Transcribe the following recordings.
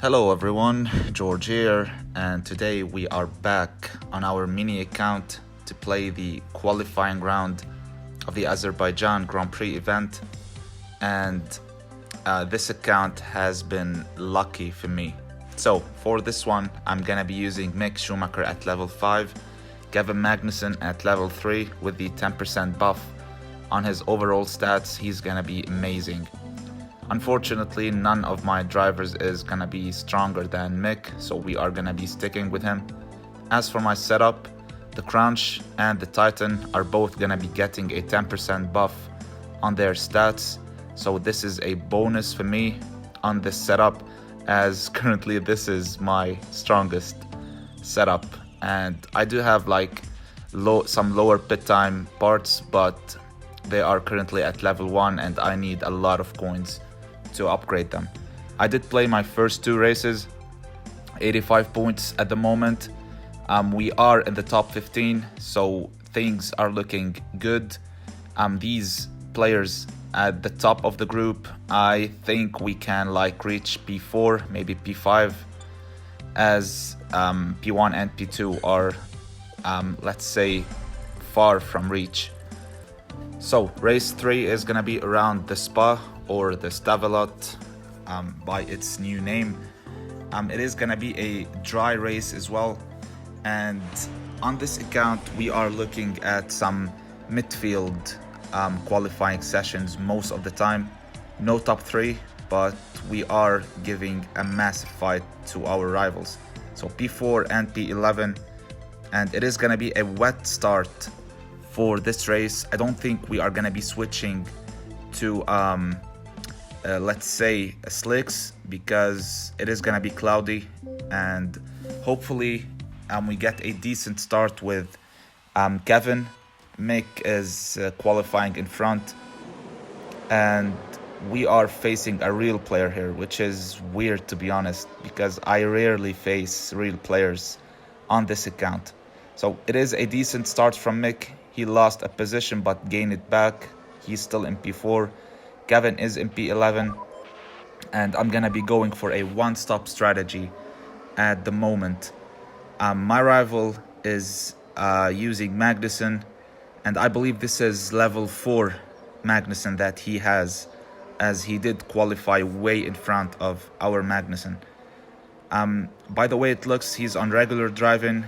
Hello everyone, George here, and today we are back on our mini account to play the qualifying round of the Azerbaijan Grand Prix event. And this account has been lucky for me. So for this one, I'm gonna be using Mick Schumacher at level 5, Kevin Magnussen at level 3 with the 10% buff. On his overall stats, he's gonna be amazing. Unfortunately, none of my drivers is gonna be stronger than Mick, so we are gonna be sticking with him. As for my setup, the Crunch and the Titan are both gonna be getting a 10% buff on their stats, so this is a bonus for me on this setup, as currently this is my strongest setup. And I do have like some lower pit time parts, but they are currently at level 1 and I need a lot of coins to upgrade them. I did play my first 2 races, 85 points at the moment. We are in the top 15, so things are looking good. These players at the top of the group, I think we can like reach P4, maybe P5, as P1 and P2 are, let's say, far from reach. So race 3 is gonna be around the Spa, or the Stavelot by its new name. It is gonna be a dry race as well, and on this account we are looking at some midfield qualifying sessions most of the time. No top 3, but we are giving a massive fight to our rivals. So P4 and P11, and it is gonna be a wet start for this race. I don't think we are gonna be switching to let's say slicks, because it is gonna be cloudy, and hopefully we get a decent start with Kevin. Mick is qualifying in front, and we are facing a real player here, which is weird to be honest, because I rarely face real players on this account. So it is a decent start from Mick. He lost a position but gained it back. He's still in P4. Kevin is in P11, and I'm gonna be going for a one-stop strategy at the moment. My rival is using Magnussen, and I believe this is level 4 Magnussen that he has, as he did qualify way in front of our Magnussen. By the way it looks, he's on regular driving,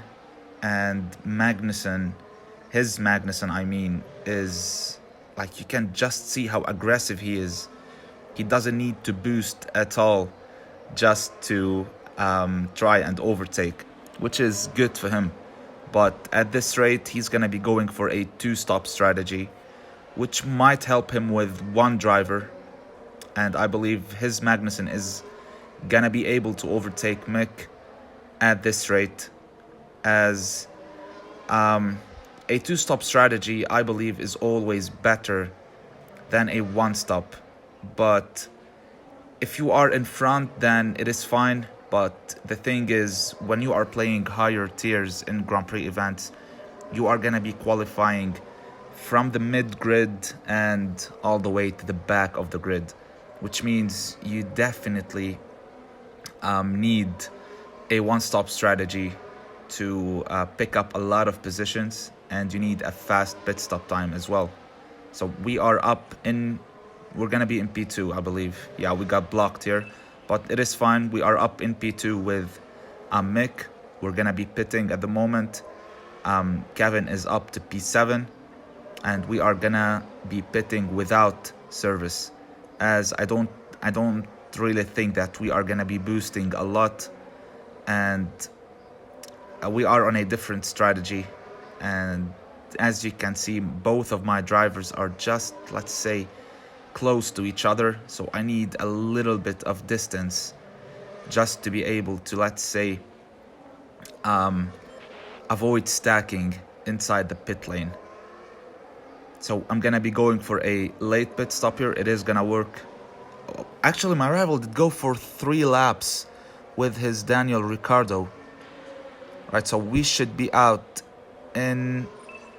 and his Magnussen I mean, is like, you can just see how aggressive he is. He doesn't need to boost at all just to try and overtake, which is good for him. But at this rate, he's gonna be going for a 2-stop strategy, which might help him with one driver. And I believe his Magnussen is gonna be able to overtake Mick at this rate, as a 2-stop strategy, I believe, is always better than a 1-stop. But if you are in front, then it is fine. But the thing is, when you are playing higher tiers in Grand Prix events, you are gonna be qualifying from the mid-grid and all the way to the back of the grid, which means you definitely need a 1-stop strategy to pick up a lot of positions, and you need a fast pit stop time as well. So we're gonna be in P2, I believe. Yeah, we got blocked here, but it is fine. We are up in P2 with Mick. We're gonna be pitting at the moment. Kevin is up to P7, and we are gonna be pitting without service, as I don't really think that we are gonna be boosting a lot, and we are on a different strategy. And as you can see, both of my drivers are just, let's say, close to each other, so I need a little bit of distance just to be able to, let's say, avoid stacking inside the pit lane. So I'm gonna be going for a late pit stop here. It is gonna work. Actually, my rival did go for 3 laps with his Daniel Ricciardo. Right, so we should be out in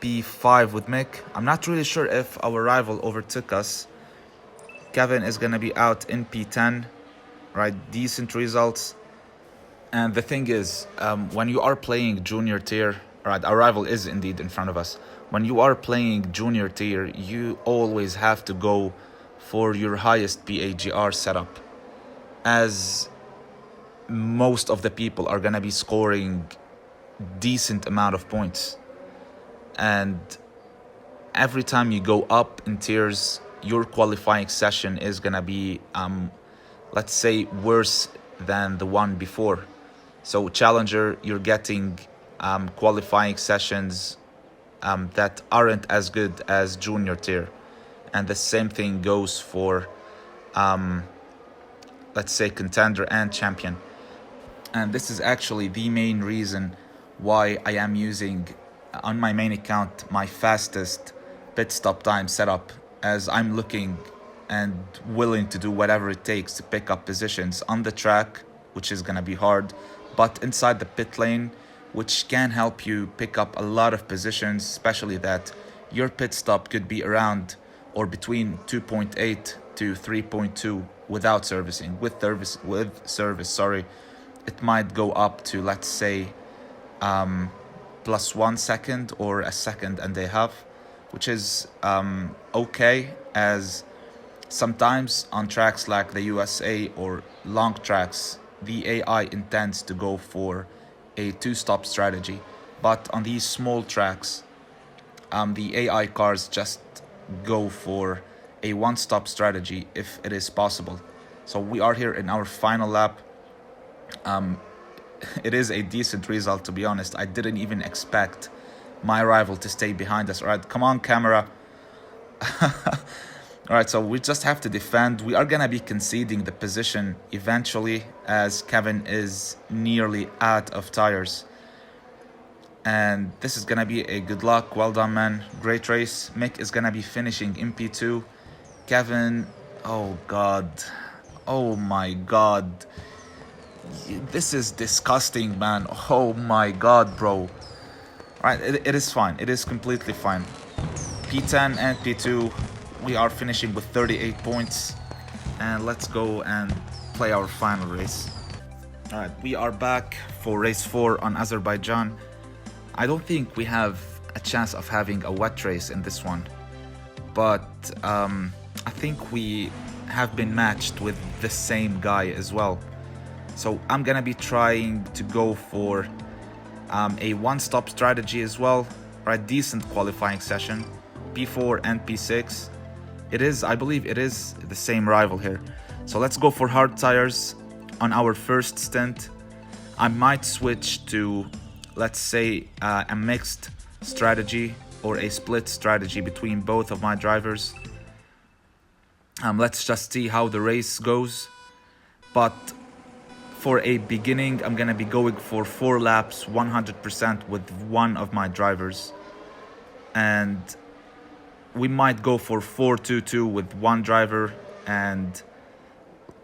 P5 with Mick. I'm not really sure if our rival overtook us. Kevin is gonna be out in P10. right? Decent results. And the thing is, when you are playing junior tier, right, our rival is indeed in front of us. When you are playing junior tier, you always have to go for your highest PAGR setup, as most of the people are gonna be scoring decent amount of points. And every time you go up in tiers, your qualifying session is gonna be, let's say, worse than the one before. So challenger, you're getting qualifying sessions that aren't as good as junior tier, and the same thing goes for, let's say, contender and champion. And this is actually the main reason why I am using on my main account my fastest pit stop time setup, as I'm looking and willing to do whatever it takes to pick up positions on the track, which is gonna be hard, but inside the pit lane, which can help you pick up a lot of positions, especially that your pit stop could be around or between 2.8 to 3.2 without servicing. With service, sorry, it might go up to, let's say, plus 1 second or a second and a half, which is okay, as sometimes on tracks like the USA or long tracks, the AI intends to go for a two-stop strategy, but on these small tracks, the AI cars just go for a one-stop strategy if it is possible. So we are here in our final lap. It is a decent result, to be honest. I didn't even expect my rival to stay behind us. All right, come on, camera. All right, so we just have to defend. We are gonna be conceding the position eventually, as Kevin is nearly out of tires. And this is gonna be a good luck. Well done, man. Great race. Mick is gonna be finishing in P2. Kevin, oh God. Oh my God. This is disgusting, man. Oh my God, bro. Alright, it is fine. It is completely fine. P10 and P2, we are finishing with 38 points. And let's go and play our final race. Alright, we are back for race 4 on Azerbaijan. I don't think we have a chance of having a wet race in this one. But I think we have been matched with the same guy as well. So I'm gonna be trying to go for a one-stop strategy as well, or a decent qualifying session, P4 and P6. I believe it is the same rival here. So let's go for hard tires on our first stint. I might switch to, let's say, a mixed strategy or a split strategy between both of my drivers. Let's just see how the race goes. But for a beginning, I'm gonna be going for 4 laps 100% with one of my drivers, and we might go for 4-2-2 with one driver, and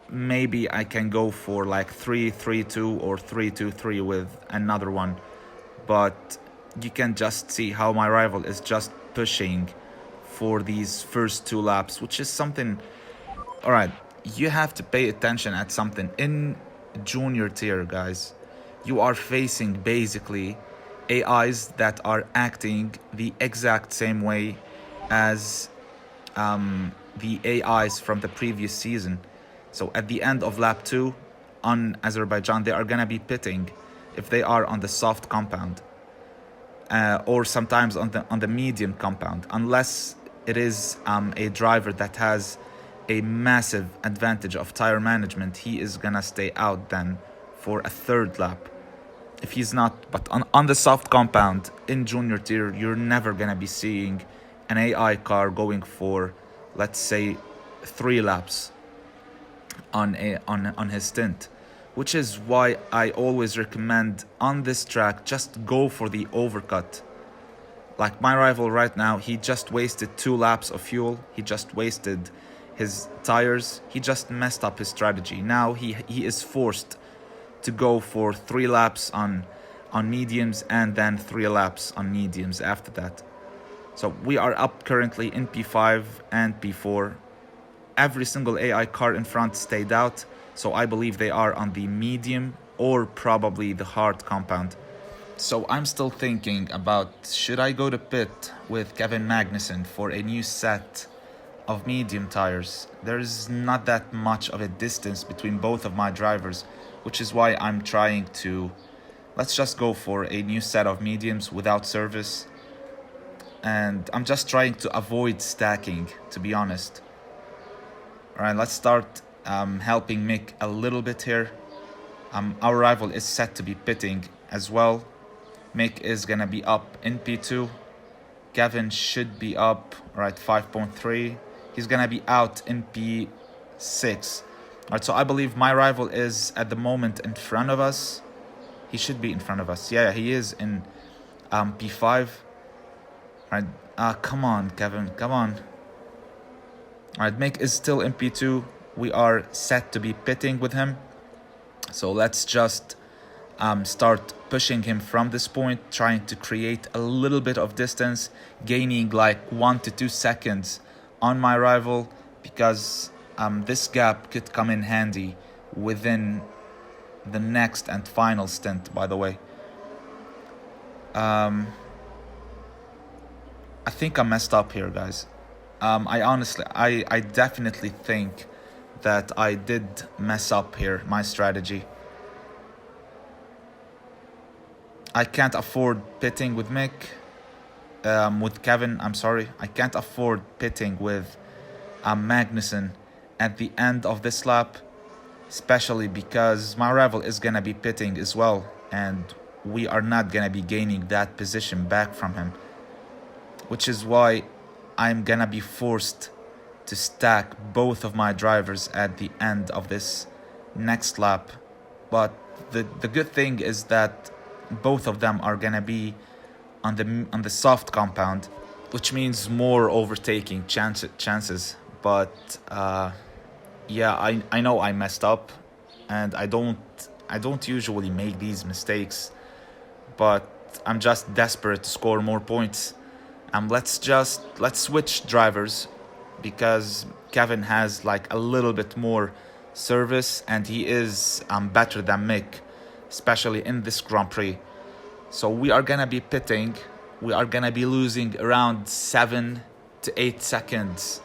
maybe I can go for like 3-3-2 or 3-2-3 with another one. But you can just see how my rival is just pushing for these first 2 laps, which is something. All right, you have to pay attention at something. In junior tier, guys, you are facing basically AIs that are acting the exact same way as the AIs from the previous season. So at the end of lap 2 on Azerbaijan, they are gonna be pitting if they are on the soft compound, or sometimes on the medium compound, unless it is a driver that has a massive advantage of tire management. He is gonna stay out then for a 3rd lap. If he's not, but on the soft compound in junior tier, you're never gonna be seeing an AI car going for, let's say, 3 laps on his stint, which is why I always recommend on this track just go for the overcut. Like my rival right now, he just wasted 2 laps of fuel. He just wasted his tires. He just messed up his strategy. Now he is forced to go for 3 laps on mediums and then 3 laps on mediums after that. So we are up currently in P5 and P4. Every single AI car in front stayed out, so I believe they are on the medium or probably the hard compound. So I'm still thinking about, should I go to pit with Kevin Magnussen for a new set of medium tires? There's not that much of a distance between both of my drivers, which is why I'm trying to, let's just go for a new set of mediums without service. And I'm just trying to avoid stacking, to be honest. All right, let's start helping Mick a little bit here. Our rival is set to be pitting as well. Mick is gonna be up in P2. Kevin should be up, right, 5.3. He's gonna be out in P6. All right, so I believe my rival is at the moment in front of us. He should be in front of us. Yeah, he is in P5. All right, come on, Kevin, come on. All right, Mick is still in P2. We are set to be pitting with him. So let's just start pushing him from this point, trying to create a little bit of distance, gaining like 1 to 2 seconds on my rival, because this gap could come in handy within the next and final stint, by the way. I think I messed up here, guys. I definitely think that I did mess up here, my strategy. I can't afford pitting with Mick, with Kevin, I'm sorry. I can't afford pitting with Magnussen at the end of this lap, especially because my rival is gonna be pitting as well, and we are not gonna be gaining that position back from him, which is why I'm gonna be forced to stack both of my drivers at the end of this next lap. But the good thing is that both of them are gonna be on the soft compound, which means more overtaking chances. But yeah, I know I messed up, and I don't usually make these mistakes, but I'm just desperate to score more points. Let's switch drivers, because Kevin has like a little bit more service, and he is better than Mick, especially in this Grand Prix. So we are gonna be pitting. We are gonna be losing around 7 to 8 seconds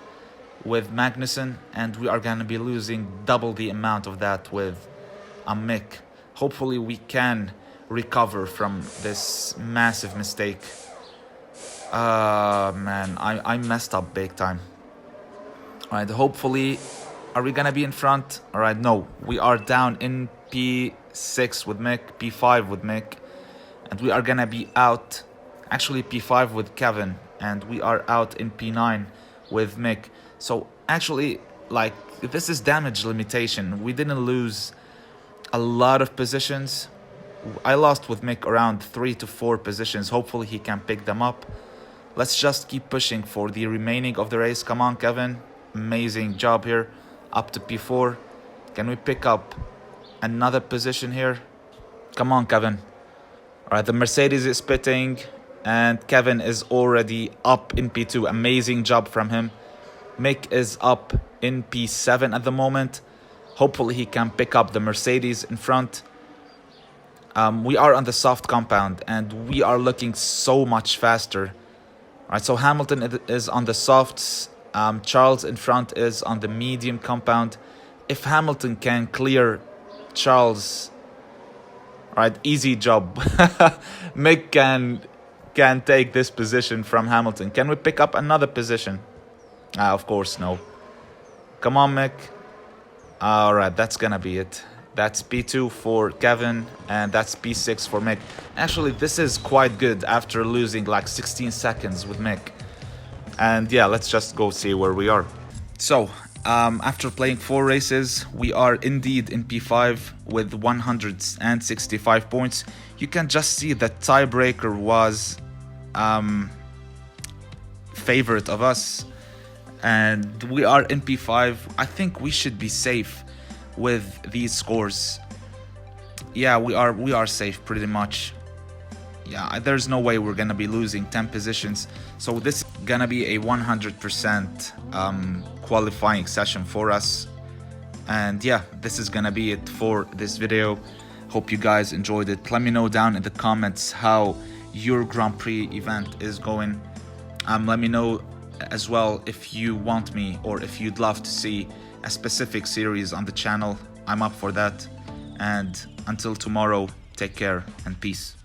with Magnussen, and we are gonna be losing double the amount of that with Mick. Hopefully we can recover from this massive mistake. Man, I messed up big time. All right, hopefully, are we gonna be in front? All right, no, we are down in P6 with Mick, P5 with Mick, and we are gonna be out, actually P5 with Kevin, and we are out in P9 with Mick. So actually, like, this is damage limitation. We didn't lose a lot of positions. I lost with Mick around 3 to 4 positions. Hopefully he can pick them up. Let's just keep pushing for the remaining of the race. Come on, Kevin. Amazing job here. Up to P4. Can we pick up another position here? Come on, Kevin. All right, the Mercedes is pitting, and Kevin is already up in P2. Amazing job from him. Mick is up in P7 at the moment. Hopefully he can pick up the Mercedes in front. We are on the soft compound, and we are looking so much faster. All right, so Hamilton is on the softs. Charles in front is on the medium compound. If Hamilton can clear Charles, all right, easy job. Mick can take this position from Hamilton. Can we pick up another position? Of course, no. Come on, Mick. All right, that's gonna be it. That's P2 for Kevin, and that's P6 for Mick. Actually, this is quite good after losing like 16 seconds with Mick. And yeah, let's just go see where we are. So, after playing 4 races, we are indeed in P5 with 165 points. You can just see that tiebreaker was favorite of us. And we are in P5. I think we should be safe with these scores. Yeah, we are safe pretty much. Yeah, there's no way we're gonna be losing 10 positions. So this is gonna be a 100% qualifying session for us. And yeah, this is gonna be it for this video. Hope you guys enjoyed it. Let me know down in the comments how your Grand Prix event is going. Let me know as well if you want me or if you'd love to see a specific series on the channel. I'm up for that. And until tomorrow, take care and peace.